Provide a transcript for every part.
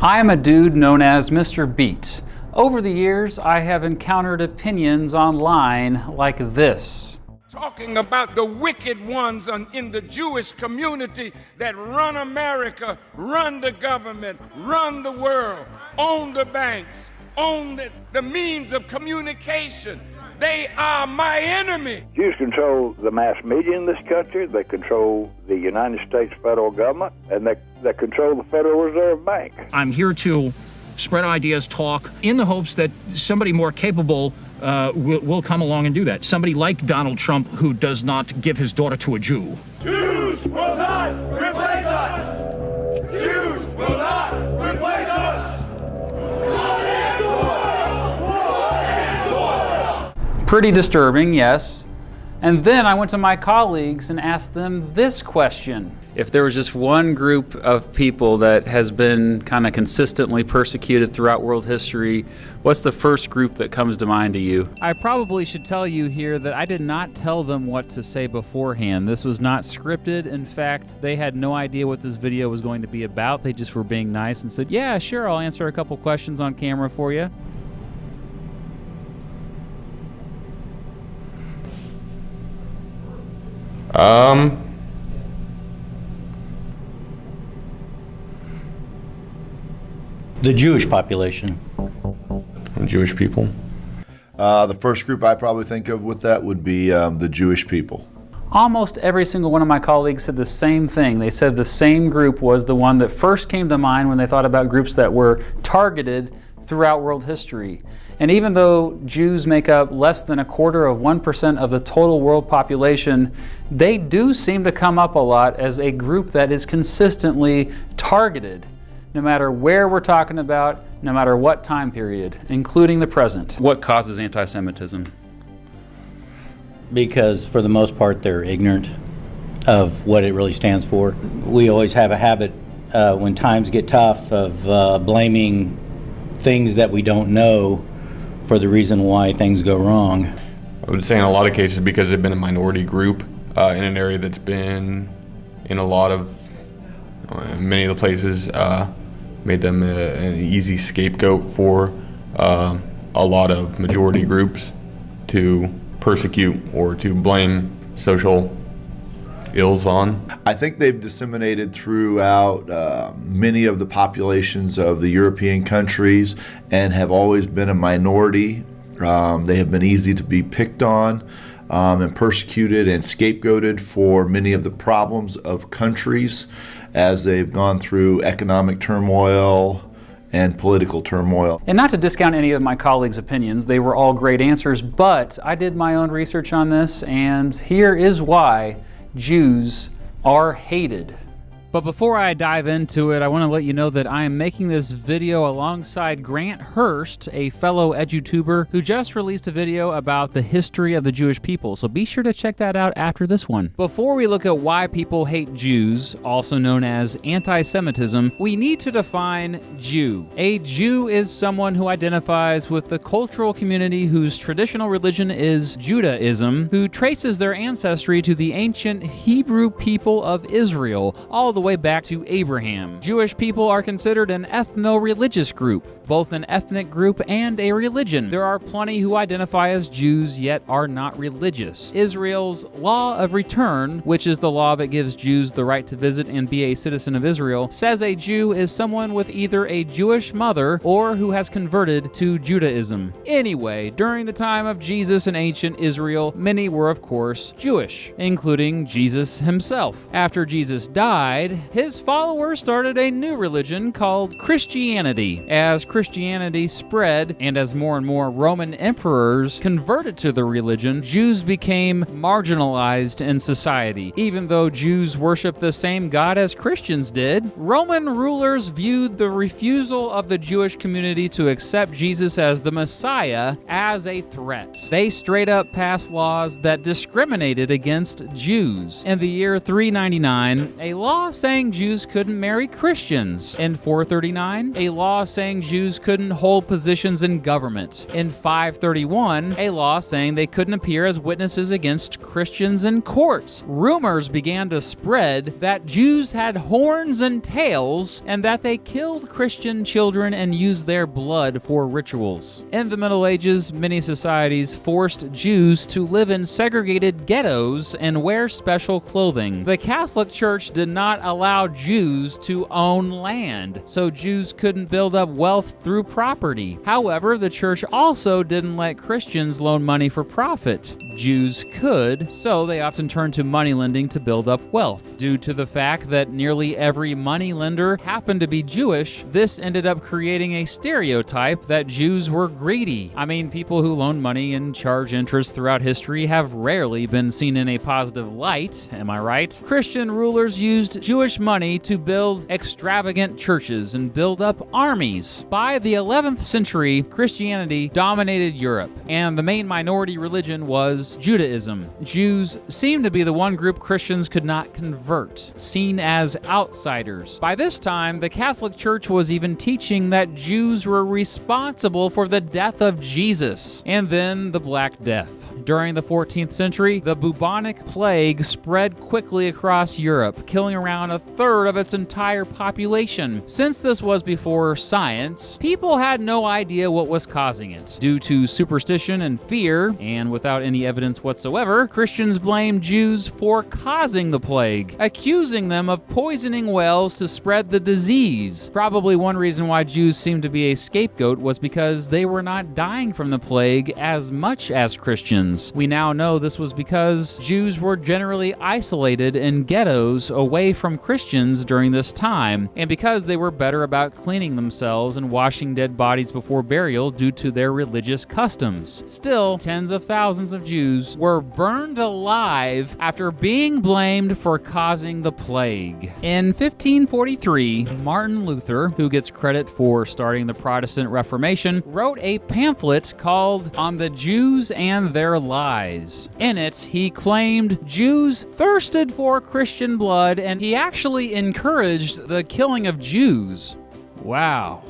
I am a dude known as Mr. Beat. Over the years, I have encountered opinions online like this. Talking about the wicked ones in the Jewish community that run America, run the government, run the world, own the banks, own the means of communication. They are my enemy. Jews control the mass media in this country. They control the United States federal government, and they control the Federal Reserve Bank. I'm here to spread ideas, talk, in the hopes that somebody more capable will come along and do that. Somebody like Donald Trump, who does not give his daughter to a Jew. Jews will not replace us! Jews will not replace us! Pretty disturbing, yes. And then I went to my colleagues and asked them this question. If there was just one group of people that has been kind of consistently persecuted throughout world history, what's the first group that comes to mind to you? I probably should tell you here that I did not tell them what to say beforehand. This was not scripted. In fact, they had no idea what this video was going to be about. They just were being nice and said, yeah, sure, I'll answer a couple questions on camera for you. The Jewish population. Jewish people. The first group I probably think of with that would be the Jewish people. Almost every single one of my colleagues said the same thing. They said the same group was the one that first came to mind when they thought about groups that were targeted throughout world history. And even though Jews make up less than 1/4% of the total world population, they do seem to come up a lot as a group that is consistently targeted, no matter where we're talking about, no matter what time period, including the present. What causes anti-Semitism? Because for the most part, they're ignorant of what it really stands for. We always have a habit when times get tough of blaming things that we don't know for the reason why things go wrong. I would say in a lot of cases because they've been a minority group in an area that's been in a lot of, many of the places, made them an easy scapegoat for a lot of majority groups to persecute or to blame social ills on. I think they've disseminated throughout many of the populations of the European countries and have always been a minority. They have been easy to be picked on and persecuted and scapegoated for many of the problems of countries as they've gone through economic turmoil and political turmoil. And not to discount any of my colleagues' opinions, they were all great answers, but I did my own research on this, and here is why Jews are hated. But before I dive into it, I want to let you know that I am making this video alongside Grant Hurst, a fellow EduTuber who just released a video about the history of the Jewish people, so be sure to check that out after this one. Before we look at why people hate Jews, also known as anti-Semitism, we need to define Jew. A Jew is someone who identifies with the cultural community whose traditional religion is Judaism, who traces their ancestry to the ancient Hebrew people of Israel, all the way back to Abraham. Jewish people are considered an ethno-religious group, both an ethnic group and a religion. There are plenty who identify as Jews yet are not religious. Israel's Law of Return, which is the law that gives Jews the right to visit and be a citizen of Israel, says a Jew is someone with either a Jewish mother or who has converted to Judaism. Anyway, during the time of Jesus in ancient Israel, many were of course Jewish, including Jesus himself. After Jesus died, his followers started a new religion called Christianity. As Christianity spread, and as more and more Roman emperors converted to the religion, Jews became marginalized in society. Even though Jews worship the same God as Christians did, Roman rulers viewed the refusal of the Jewish community to accept Jesus as the Messiah as a threat. They straight up passed laws that discriminated against Jews. In the year 399, a law saying Jews couldn't marry Christians. In 439, a law saying Jews couldn't hold positions in government. In 531, a law saying they couldn't appear as witnesses against Christians in court. Rumors began to spread that Jews had horns and tails and that they killed Christian children and used their blood for rituals. In the Middle Ages, many societies forced Jews to live in segregated ghettos and wear special clothing. The Catholic Church did not allow Jews to own land, so Jews couldn't build up wealth through property. However, the church also didn't let Christians loan money for profit. Jews could, so they often turned to moneylending to build up wealth. Due to the fact that nearly every moneylender happened to be Jewish, this ended up creating a stereotype that Jews were greedy. I mean, people who loan money and charge interest throughout history have rarely been seen in a positive light, am I right? Christian rulers used Jewish money to build extravagant churches and build up armies. By the 11th century, Christianity dominated Europe, and the main minority religion was Judaism. Jews seemed to be the one group Christians could not convert, seen as outsiders. By this time, the Catholic Church was even teaching that Jews were responsible for the death of Jesus, and then the Black Death. During the 14th century, the bubonic plague spread quickly across Europe, killing around a third of its entire population. Since this was before science, people had no idea what was causing it. Due to superstition and fear, and without any evidence whatsoever, Christians blamed Jews for causing the plague, accusing them of poisoning wells to spread the disease. Probably one reason why Jews seemed to be a scapegoat was because they were not dying from the plague as much as Christians. We now know this was because Jews were generally isolated in ghettos away from Christians during this time, and because they were better about cleaning themselves and washing dead bodies before burial due to their religious customs. Still, tens of thousands of Jews were burned alive after being blamed for causing the plague. In 1543, Martin Luther, who gets credit for starting the Protestant Reformation, wrote a pamphlet called On the Jews and Their Lies. In it, he claimed Jews thirsted for Christian blood, and he actually encouraged the killing of Jews. Wow.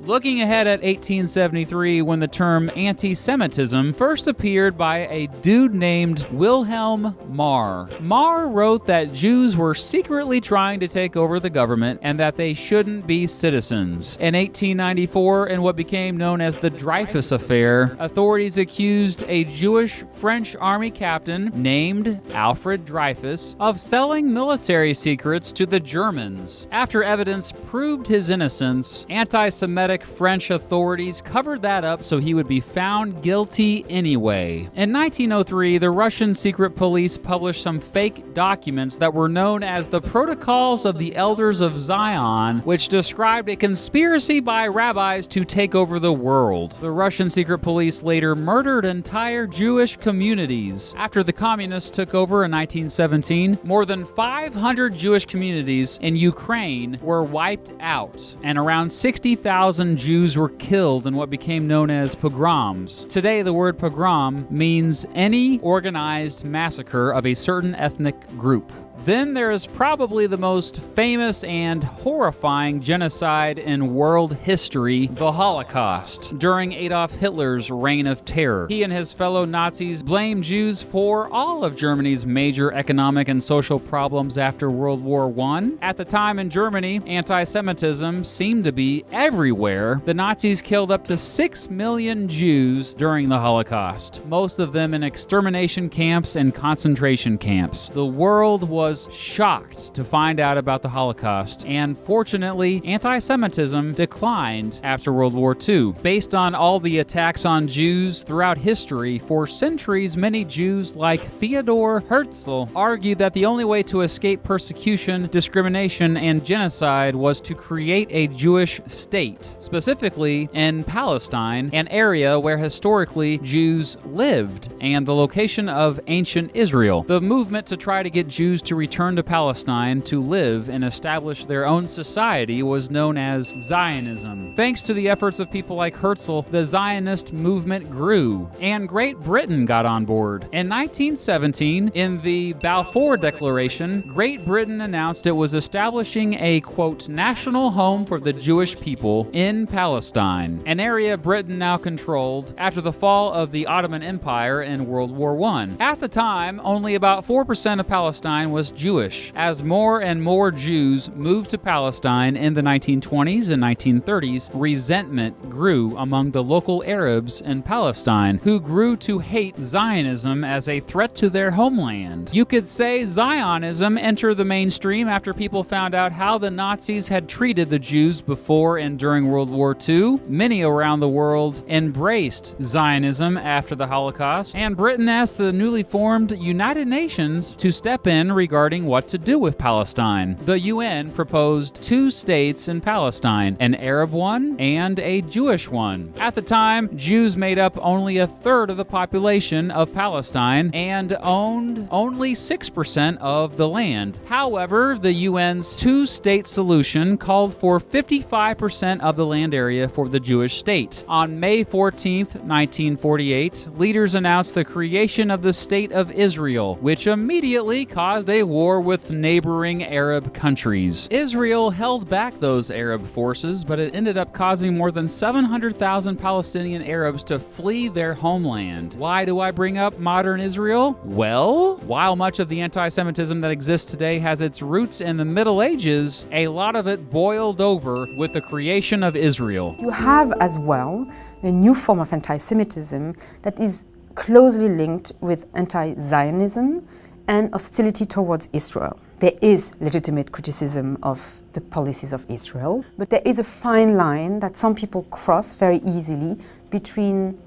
Looking ahead at 1873, when the term anti-Semitism first appeared by a dude named Wilhelm Marr. Marr wrote that Jews were secretly trying to take over the government and that they shouldn't be citizens. In 1894, in what became known as the Dreyfus Affair, authorities accused a Jewish French army captain named Alfred Dreyfus of selling military secrets to the Germans. After evidence proved his innocence, anti-Semitic French authorities covered that up so he would be found guilty anyway. In 1903, the Russian secret police published some fake documents that were known as the Protocols of the Elders of Zion, which described a conspiracy by rabbis to take over the world. The Russian secret police later murdered entire Jewish communities. After the communists took over in 1917, more than 500 Jewish communities in Ukraine were wiped out, and around 60,000 Jews were killed in what became known as pogroms. Today, the word pogrom means any organized massacre of a certain ethnic group. Then there is probably the most famous and horrifying genocide in world history, the Holocaust, during Adolf Hitler's reign of terror. He and his fellow Nazis blamed Jews for all of Germany's major economic and social problems after World War I. At the time in Germany, anti-Semitism seemed to be everywhere. The Nazis killed up to 6 million Jews during the Holocaust, most of them in extermination camps and concentration camps. The world was shocked to find out about the Holocaust, and fortunately, anti-Semitism declined after World War II. Based on all the attacks on Jews throughout history, for centuries, many Jews like Theodor Herzl argued that the only way to escape persecution, discrimination, and genocide was to create a Jewish state, specifically in Palestine, an area where historically Jews lived, and the location of ancient Israel. The movement to try to get Jews to return to Palestine to live and establish their own society was known as Zionism. Thanks to the efforts of people like Herzl, the Zionist movement grew, and Great Britain got on board. In 1917, in the Balfour Declaration, Great Britain announced it was establishing a, quote, national home for the Jewish people in Palestine, an area Britain now controlled after the fall of the Ottoman Empire in World War I. At the time, only about 4% of Palestine was Jewish. As more and more Jews moved to Palestine in the 1920s and 1930s, resentment grew among the local Arabs in Palestine, who grew to hate Zionism as a threat to their homeland. You could say Zionism entered the mainstream after people found out how the Nazis had treated the Jews before and during World War II. Many around the world embraced Zionism after the Holocaust, and Britain asked the newly formed United Nations to step in regarding what to do with Palestine. The UN proposed 2 states in Palestine, an Arab one and a Jewish one. At the time, Jews made up only a third of the population of Palestine and owned only 6% of the land. However, the UN's 2-state solution called for 55% of the land area for the Jewish state. On May 14, 1948, leaders announced the creation of the State of Israel, which immediately caused a war with neighboring Arab countries. Israel held back those Arab forces, but it ended up causing more than 700,000 Palestinian Arabs to flee their homeland. Why do I bring up modern Israel? Well, while much of the anti-Semitism that exists today has its roots in the Middle Ages, a lot of it boiled over with the creation of Israel. You have as well a new form of anti-Semitism that is closely linked with anti-Zionism and hostility towards Israel. There is legitimate criticism of the policies of Israel, but there is a fine line that some people cross very easily between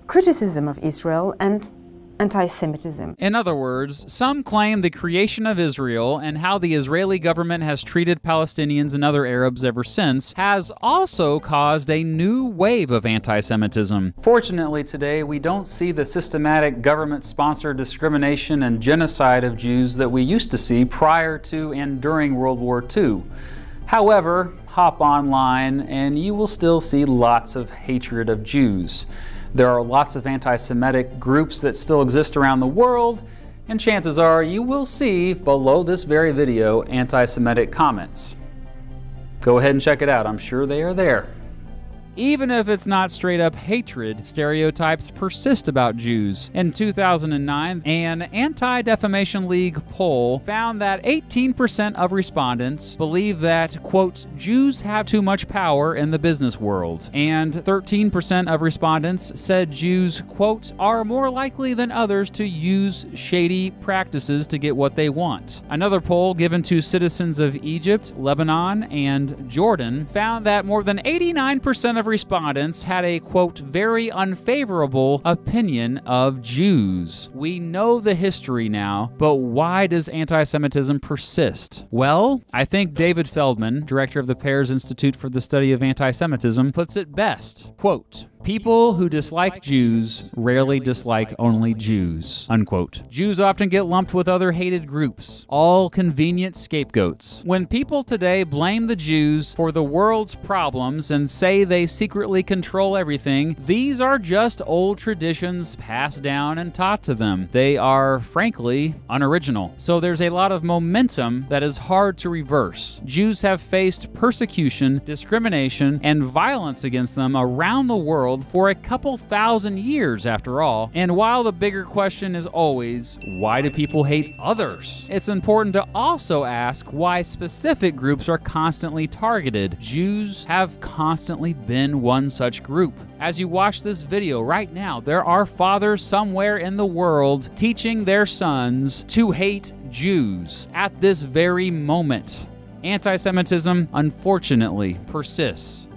criticism of Israel and anti-Semitism. In other words, some claim the creation of Israel and how the Israeli government has treated Palestinians and other Arabs ever since has also caused a new wave of anti-Semitism. Fortunately, today we don't see the systematic government-sponsored discrimination and genocide of Jews that we used to see prior to and during World War II. However, hop online and you will still see lots of hatred of Jews. There are lots of anti-Semitic groups that still exist around the world, and chances are you will see below this very video anti-Semitic comments. Go ahead and check it out, I'm sure they are there. Even if it's not straight up hatred, stereotypes persist about Jews. In 2009, an Anti-Defamation League poll found that 18% of respondents believe that, quote, Jews have too much power in the business world. And 13% of respondents said Jews, quote, are more likely than others to use shady practices to get what they want. Another poll given to citizens of Egypt, Lebanon, and Jordan found that more than 89% of respondents had a, quote, very unfavorable opinion of Jews. We know the history now, but why does anti-Semitism persist? Well, I think David Feldman, director of the Pears Institute for the Study of Anti-Semitism, puts it best, quote, people who dislike Jews rarely dislike only Jews, unquote. Jews often get lumped with other hated groups, all convenient scapegoats. When people today blame the Jews for the world's problems and say they secretly control everything, these are just old traditions passed down and taught to them. They are, frankly, unoriginal. So there's a lot of momentum that is hard to reverse. Jews have faced persecution, discrimination, and violence against them around the world for a couple thousand years after all. And while the bigger question is always, why do people hate others? It's important to also ask why specific groups are constantly targeted. Jews have constantly been one such group. As you watch this video right now, there are fathers somewhere in the world teaching their sons to hate Jews at this very moment. Anti-Semitism, unfortunately, persists.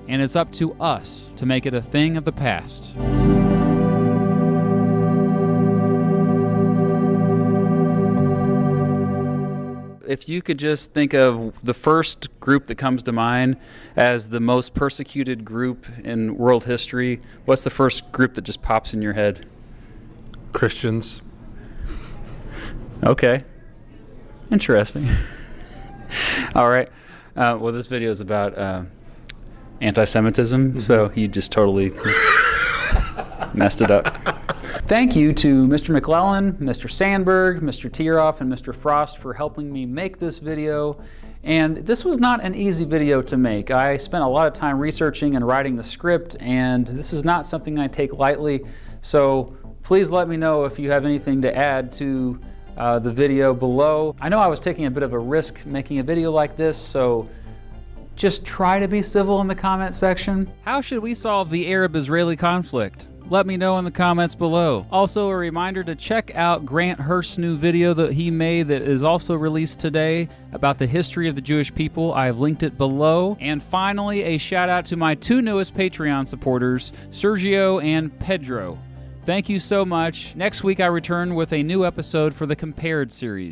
And it's up to us to make it a thing of the past. If you could just think of the first group that comes to mind as the most persecuted group in world history, what's the first group that just pops in your head? Christians. Okay. Interesting. All right. Well, this video is about anti-Semitism, so he just totally messed it up. Thank you to Mr. McClellan, Mr. Sandberg, Mr. Tieroff, and Mr. Frost for helping me make this video. And this was not an easy video to make. I spent a lot of time researching and writing the script, and this is not something I take lightly. So please let me know if you have anything to add to the video below. I know I was taking a bit of a risk making a video like this, so just try to be civil in the comment section. How should we solve the Arab-Israeli conflict? Let me know in the comments below. Also, a reminder to check out Grant Hurst's new video that he made that is also released today about the history of the Jewish people. I have linked it below. And finally, a shout out to my 2 newest Patreon supporters, Sergio and Pedro. Thank you so much. Next week, I return with a new episode for the Compared series.